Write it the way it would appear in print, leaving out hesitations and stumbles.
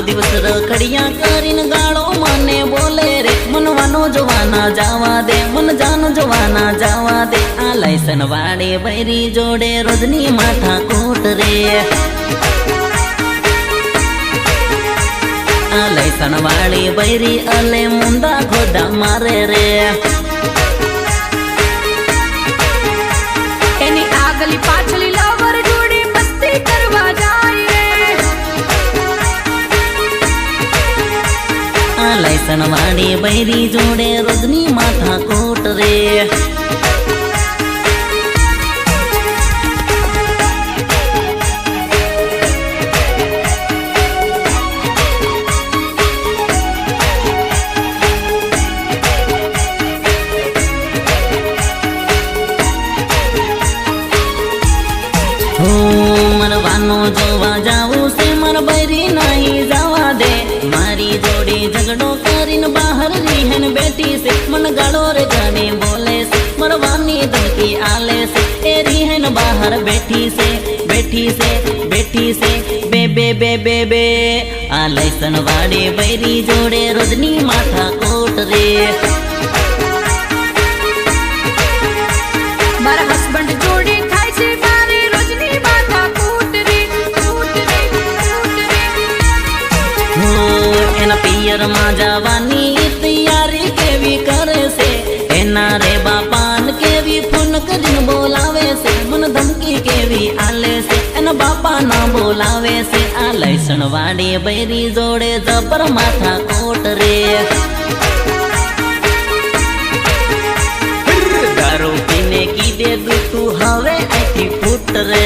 દિવસ રખડિયા કરીને ગાળો મને બોલે રે મનવાનો જોવાના જાવા દે મન જાન જોવાના જાવા દે આ લાયસન વાળે બૈરી જોડે રોજની માથા કોટ રે આ લાયસન વાળી બૈરી અલે મુંડા ખોદા મારે રે એની આગલી પાછલી લવર જોડે મસ્તી કરવા જાય રે આ લાયસન વાળી બૈરી જોડે રોજની માથા કોટ રે મરવાનો જોવા જાવું છે મર બૈરી નહીં જવા દે મારી જોડે ઝઘડો કરીને બહાર રીહન બેઠી છે મન ગાળો રે જાને બોલે છે મરવાની ધમકી આલે છે એ રીહન બહાર બેઠી છે બેઠી છે બેઠી છે બે બે બે બે બે આ લાયસન વાળે બૈરી જોડે રોજની માથા કોટ રે મારા હસબન્ડ જોડે થાય છે મારી રોજની માથા કૂટ રે એના પિયર માં જવાની તૈયારી કેવી કરે છે એના રે બાપાન કેવી ફોન કરીને બોલાવે છે મન ધમકી કેવી આલે છે એના બાપા ના બોલાવે છે આ લાયસન વાળી બૈરી જોડે જબર માથા કોટ રે દારૂ પીને કીધે તું હવે અહીંથી ફૂટ રે